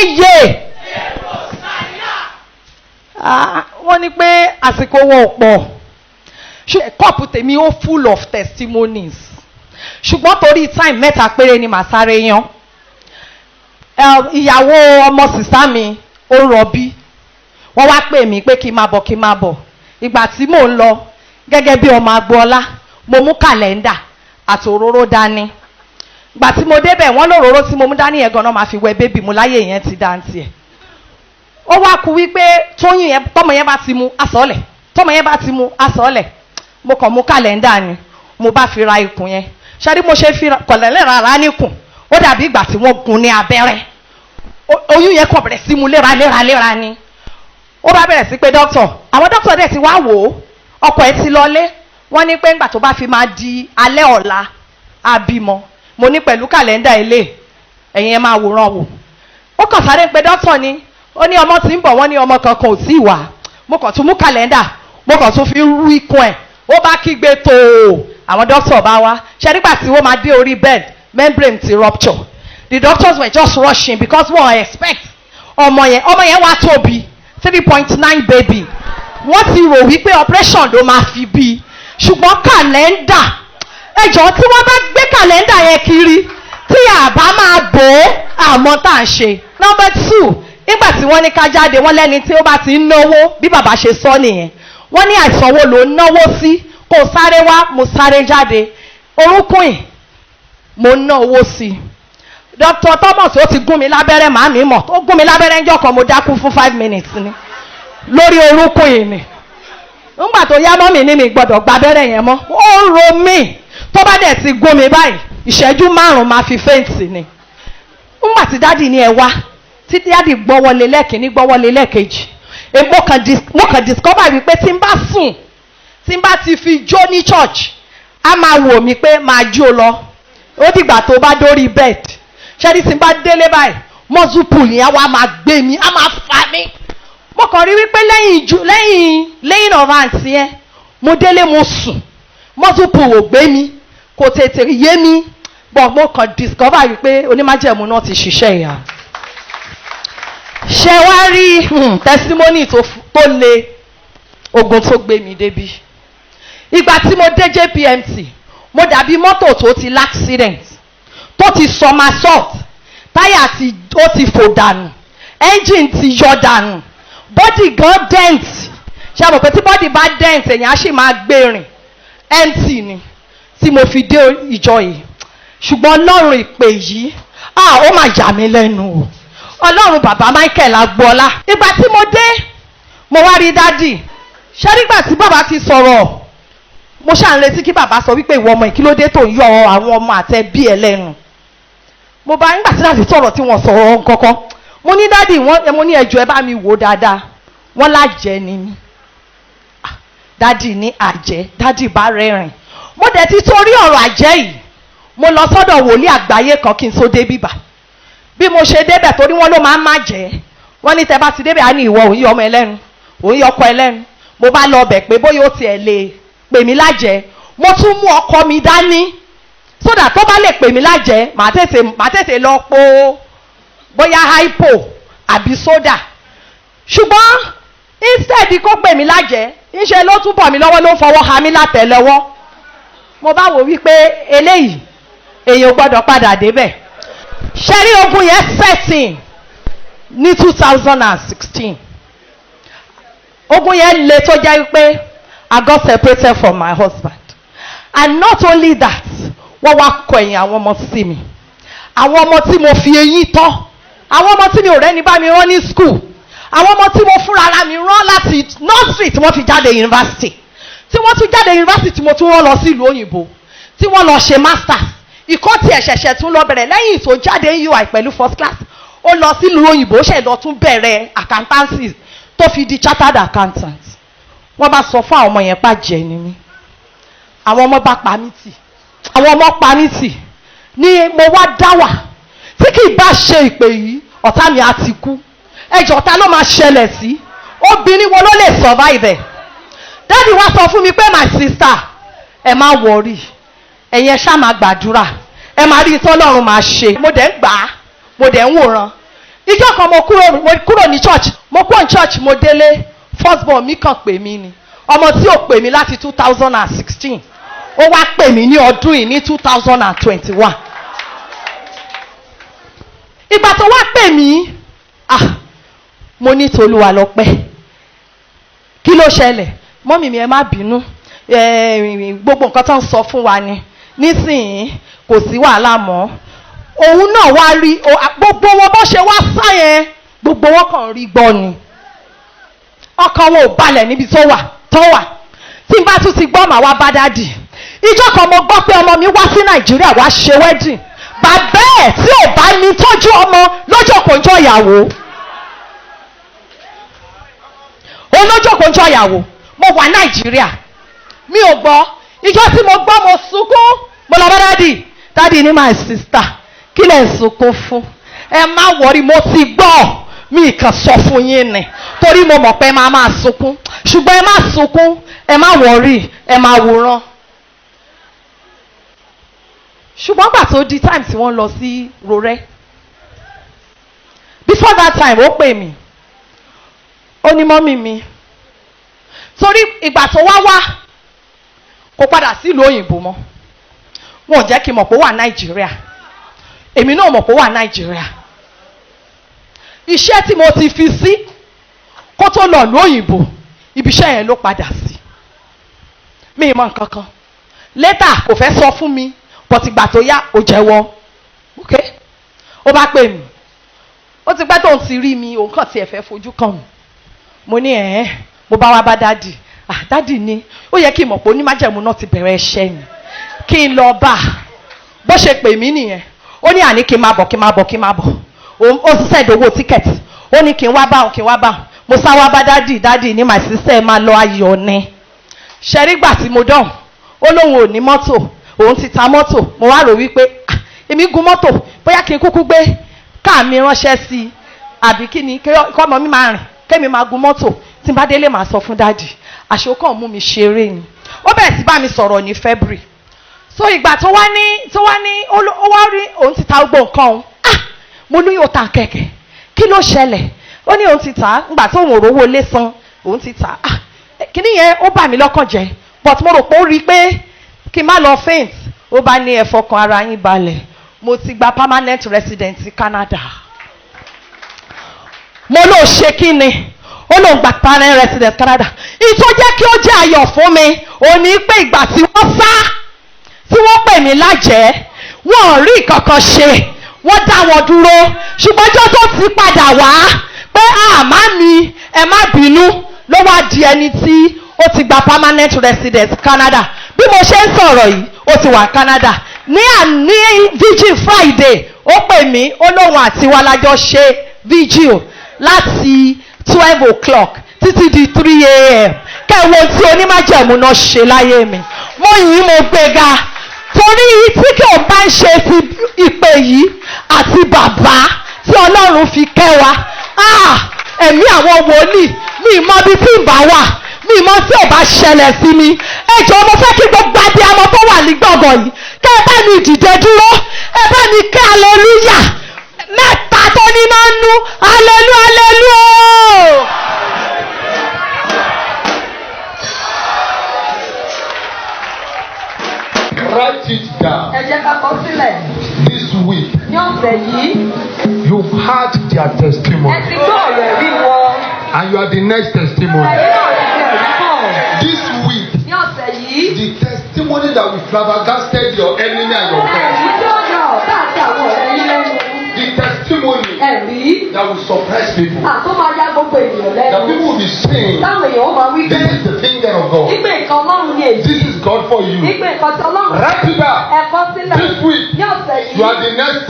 yeye. Wọ́n ní pé àsìkò wọn ò pọ̀. Kọ́ọ̀pù tèmi ó full of testimonies. Ṣùgbọ́n torí time mẹ́ta péré ni màá sáré yan. Ìyàwó ọmọ sísá mi ó rọbí. Wọ́n wá pè mí pé kí n máa bọ̀. Ìgbà tí mò ń lọ gẹ́gẹ́ bí ọmọ Agboola, mo mú kàlẹ́ndà àti òróró dání. Ìgbà tí mo débẹ̀ wọ́n lóróró tí mo mú dání yẹn gan-an máa fi wẹ bébì mu láyé yẹn ti dáńtì ẹ̀. Ó wá kú wípé tóyún yẹn tọ́mọ yẹn bá ti mu asọ́ọ̀lẹ̀, tọ́mọ yẹn bá ti mu asọ́ọ̀lẹ̀. Mo kàn mú kàlẹ́ndà ni mo bá fi ra ikùn yẹn. Ṣáàrí mo ṣe fi kọ̀lẹ́lẹ̀ rárá níkùn, ó dàbí ìgbà tí wọ́n gún ní abẹ́rẹ́. Oyún yẹn kàn bẹ̀rẹ̀ sí mu léraléra ni. Ó bá bẹ̀rẹ̀ sí pé dókítà, àwọn dókítà dẹ̀ ti wá wò ó, ọkọ ẹ̀ ti lọlé. Wọ́n ní pé ńgbà tó bá fi máa di alẹ́ ọ̀la á bímọ. Mo ní pẹ̀lú kàlẹ́ndà ilé ẹ̀yin ẹ máa wòran wò. Ó kàn sáré pé dókítà ni, ó ní ọmọ tí ń bọ̀, wọ́n ní ọmọ kankan ò sí ìwà. Mo kàn tún mú kàlẹ́ndà, mo kàn tún fi rú ikùn ẹ̀. Ó bá kígbe tóo, àwọn dókítà bá wá. Ṣé nígbà tí wọ́n máa dé orí bed, membrane ti rupture. The doctors were just rushing because wọ́n expect ọmọ yẹn wá tóbi 3.9 baby. Wọ́n ti rò wípé operation ló máa fi bí. Ṣùgbọ́n kàlẹ́ndà, ẹjọ́ tí wọ́n bá gbé kàlẹ́ndà yẹn kiri tí àbá máa bò ó àmọ́ tá à ń ṣe. Number 2, nígbà tí wọ́n ní ká jáde, wọ́n lẹ́ni tí ó bá ti ń náwó bí bàbá ṣe sọ nìyẹn. Wọ́n ní àìsàn wo ló ń náwó sí, kò sáré wá, mo sáré jáde. Orúnkún yìí mo ná owó sí. Dr. Thomas ó ti gún mi lábẹ́rẹ́, màá mi mọ̀. Ó gún mi lábẹ́rẹ́ ńjọ́ kan mo dákú fún 5 minutes ni lórí orúnkún yìí ni. Nígbà tó yá mọ́ mi ní mi gbọ́dọ̀ gba abẹ́rẹ́ yẹn mọ́. Ó ro mí. Tó bá dẹ̀ ti gún mi báyìí, ìṣẹ́jú 5 máa fi fẹ́ǹtì ni. Nígbà tí dádì ní ẹ wá, tí dádì gbọ́wọ́lé lẹ́kìnní gbọ́wọ́lé lẹ́kejì. Mo kàn discover wípé tí n bá sùn, tí n bá ti fi jó ní church, a máa wò mí pé máa jó lọ. Ó dìgbà tó bá dórí bed. Ṣẹ́ni tí n bá délé báyìí, muscle pull yẹn wá máa gbé mi, a máa fà mí. Mo kàn rí wípé lẹ́yìn of hands yẹn, mo délé mo sùn. Muscle pull ò gbé mi, kò tètè yé mi. But mo kàn discover wípé onímájẹ̀mú náà ti ṣiṣẹ́ ìyá. Ṣé wá rí testimony tó le ogun tó gbé mi débi. Ìgbà tí mo dé JPMT, mo dàbí mọ́tò tó ti l'accident, tó ti somersault, táyà ó ti fò dànù, engine ti yọ dànù, body gan dent. Ṣé àmọ̀ pé tí body bá dent èèyàn á sì máa gbé rìn, empty ni tí mo fi dé ìjọ yìí. Ṣùgbọ́n Ọlọ́run ìpè yìí, ó máa yà mí lẹ́nu o. Ọlọ́run bàbá Michael Agboola. Ìgbà tí mo dé, mo wá rí dádì. Ṣé nígbà tí bàbá ti sọ̀rọ̀, mo ṣáà ń retí kí bàbá sọ wípé ìwọ ọmọ ìkílódé tó ń yọ àwọn ọmọ àtẹbí ẹ lẹ́nu. Mo bá nígbà tí dádì sọ̀rọ̀ tí wọ́n sọ̀rọ̀ kankan, mo ní dádì mo ní ẹjọ́ ẹ bá mi wò dáadáa. Wọ́n lájẹ́ ni mí. Dádì ní àjẹ́, dádì bá rẹ́rìn. Mo dẹ̀ ti torí ọ̀rọ̀ àjẹ́ yìí, mo lọ sọ́dọ̀ wòlíì àgbáyé kan kí n tó dé bíbà. Bí mo ṣe débẹ̀ torí wọ́n ló máa ń má jẹ́. Wọ́n ní tẹ bá ti débẹ̀ á ní ìwọ òun yọ ọmọ ẹlẹ́nu, òun yọ ọkọ ẹlẹ́nu. Mo bá lọ bẹ̀ pé bóyá ó tiẹ̀ lè pè mí lájẹ́. Mo tún mú ọkọ mi dání sódà tó bá lè pè mí lájẹ́, màá tètè lọ po bóyá hypo àbí soda. Ṣùgbọ́n instead kó pè mí lájẹ́, ńṣe ló tún bọ̀ mí lọ́wọ́, ló ń fọwọ́ ha mí látẹ̀lẹ́wọ́. Mo bá wò wípé eléyìí èèyàn gbọ́dọ̀ padà débẹ̀. Ṣẹ́rí ogun yẹn setting ní 2016. Ogun yẹn le tó jẹ́ wípé I got separated from my husband. And not only that, wọ́n wá kọ ẹ̀yìn àwọn ọmọ sí mi. Àwọn ọmọ tí mo fi eyín tọ́. Àwọn ọmọ tí mi ò rẹ́ni bá mi rán ní school. Àwọn ọmọ tí mo fúnra ara mi rán láti nursery tí wọ́n fi jáde university. Tí wọ́n tún jáde university tí mo tún rán lọ sí ìlú òyìnbó. Tí wọ́n lọ ṣe masters. Ìkọ́ tí ẹ̀ṣẹ̀ṣẹ̀ tún lọ bẹ̀rẹ̀ lẹ́yìn tó jáde UI pẹ̀lú first class. Ó lọ sí ìlú òyìnbó, ṣẹ̀ lọ tún bẹ̀rẹ̀ accountancy tó fi di chartered accountant. Wọ́n bá sọ fún àwọn ọmọ yẹn pàjẹ́ ni mí. Àwọn ọmọ bá pa mí tì. Àwọn ọmọ pa mí tì. Ni mo wá dá wà. Tí kì í bá ṣe ìpè yìí, ọ̀tá mi á ti kú. Ẹjọ́ ta ló máa ṣẹlẹ̀ sí? Obìnrin wo ló lè survive ẹ̀? Daddy wá sọ fún mi pé my sister, ẹ má worry. Ẹ̀yin ṣá máa gbàdúrà. Ẹ máa rí tọ́lọ́run máa ṣe. Mo dẹ̀ ń gbà á, mo dẹ̀ ń wòran. ìjọ kan mo kúrò ní church, mo kúrò ní church, mo délé, first born mi kàn pè mí ni. Ọmọ tí ò pè mí láti 2016, ó wá pè mí ní ọdún yìí ní 2021. Ìgbà tó wá pè mí, mo ní tolúwa lọ́pẹ́. Kí ló ṣẹlẹ̀? Mọ́mì mi ẹ má bínú, gbogbo nǹkan tó ń sọ fún wa ni, nísìnyí kò sí wàhálà mọ́. Òun náà wá rí gbogbo wọn bó ṣe wá sá yẹn, gbogbo wọn kàn rí gbọ́ ni. Ọkàn wọn ò balẹ̀ níbi tó wà. Tí n bá tún ti gbọ́ màá wá bá dádì. Ìjọ́ kan mo gbọ́ pé ọmọ mi wá sí Nàìjíríà wá ṣe wedding. Bàbá ẹ̀ tí ò bá ní tọ́jú ọmọ lọ́jọ́ kò ń jọ ìyàwó. Olójó kò ń jọ ìyàwó. Mo wà Nàìjíríà. Mi ò gbọ́. Ìjọ́ tí mo gbọ́ mo sunkún. Mo lọ bá dádì. Dádì ní my sister. Kí lẹ̀ ń sunkún fún? Ẹ má wọrí, mo ti gbọ́. Mi kàn sọ fún yín ni. Torí mo mọ̀ pé máa sunkún. Ṣùgbọ́n ẹ má sunkún. Ẹ má wọrí. Ẹ má wòran. Ṣùgbọ́n gbà tó di time tí wọ́n lọ sí Rorẹ́. Before that time ó pè mí. Ó ní mọ́mì mi. Torí ìgbà tó wá kò padà sí ìlú òyìnbó mọ́. Wọn ò jẹ́ kí n mọ̀ pé ó wà Nàìjíríà. Èmi náà mọ̀ pé ó wà Nàìjíríà. Iṣẹ́ tí mo ti fi sí kó tó lọ ìlú òyìnbó, ibi iṣẹ́ yẹn ló padà sí. Mi ì mọ̀ nǹkan kan. Later kò fẹ́ sọ fún mi, but ìgbà tó yá ó jẹ́wọ́. Okay? Ó bá pè mí. Ó ti pẹ́ tóun ti rí mi, òun kàn tiẹ̀ fẹ́ fojú kàn mí. Mo ní mo bá wá bá dádì. Dádì ni ó yẹ kí n mọ̀ pé onímájẹ̀mú náà ti bẹ̀rẹ̀ iṣẹ́ ni. Kí n lọ bá. Bó ṣe pè mí nìyẹn. Ó ní àní kí n máa bọ̀. Ó send owó tíkẹ̀tì. Ó ní kí n wá bá. Mo sá wá bá dádì ní my sister máa lọ ayọ̀ ni. Ṣẹ́rígbà tí mo dán. Ó lóun ò ní mọ́tò. Òun ti ta mọ́tò. Mo wá rò wípé èmi gun mọ́tò. Bóyá kí n kúkú gbé káà mi ránṣẹ́ sí i. Àbí kí ni kọ́mọ mi máa rìn. Kémi máa gun mọ́tò. Tí n bá délé máa sọ fún dádì. Àṣokàn mú mi ṣeré ni. Ó bẹ̀rẹ̀ sí bá mi sọ̀rọ̀ ní February. So ìgbà tó wá ní ó wá rí òun ti ta gbogbo nǹkan òun. Mo ní yóò ta kẹ̀kẹ́. Kí ló ṣẹlẹ̀? Ó ní òun ti tà. Ńgbà tó òun ò rówó lé san, òun ti tà. Kíní yẹn ó bà mí lọ́kàn jẹ́. But mo rò pé ó rí pé kí n má lọ faint. Ó bá ní ẹ fọkàn ara yín balẹ̀. Mo ti gba permanent resident Canada. Mo ló ṣe kí ni? Ó lóun gba permanent resident Canada. Ìtọ́ jẹ́ kí ó jẹ́ ayọ̀ fún mi. Ó ní pé ìgbà tí wọ́n pè mí lájẹ́, wọ́n ò rí kankan ṣe. Wọ́n dá wọn dúró. Ṣùgbọ́n ọjọ́ tó ti padà wá pé màmí ẹ má bínú ló wá di ẹni tí ó ti gba permanent resident Canada. Bí mo ṣe ń sọ̀rọ̀ yìí, ó ti wà Canada. Ní vigil Friday, ó pè mí, ó lóun àti wa lájọ ṣe vigil láti 12 o'clock títí di 3 a.m. Kẹ̀wọ̀n tí onímájẹ̀mú náà ṣe láyé mi. Mo yìn mo gbéga. Torí tí kí o bá ń ṣe ti ìpè yìí àti bàbá tí Ọlọ́run fi kẹ́ wa. Ẹ̀mí àwọn wòlíì mi mọ bí tí ń bá wà. Mi mọ tí ò bá ṣẹlẹ̀ sí mi. Ẹ jọ̀ọ́ mo fẹ́ kí gbogbo abiyamọ tó wà ní gbọ̀ngàn yìí. Kẹ́ ẹ bá mi dìde dúró. Ẹ bá mi kẹ́ hallelujah. Mẹ́ta tó níná nú. Hallelujah. Write it down. Ẹ jẹ́ ká kọ sílẹ̀. This week, Ní ọ̀sẹ̀ yìí, you've heard their testimony, ẹ ti gbọ́ ọ̀rọ̀ ẹ̀rí wọn. and you are the next testimony. Ẹ̀yin náà lè fi ẹ̀rí kàn. This week, Ní ọ̀sẹ̀ yìí, the testimony that will flabbergasted your enemy and your friends. ẹ̀rí tí ó yọ ọ̀tá àti àwọn ọ̀rẹ́ yín lẹ́nu. The testimony Ẹ̀rí that will surprise people. àtó máa yá gbogbo ènìyàn That lẹ́nu. people will be saying, Táwọn èèyàn ó máa wí pé this is the finger of God. nígbà nǹkan Ọlọ́run ni èyí. This is God for you. Nígbà nǹkan tí Ọlọ́run Write it down. ẹ̀kọ́ sílẹ̀. This week, Ní ọ̀sẹ̀ you are yìí, the next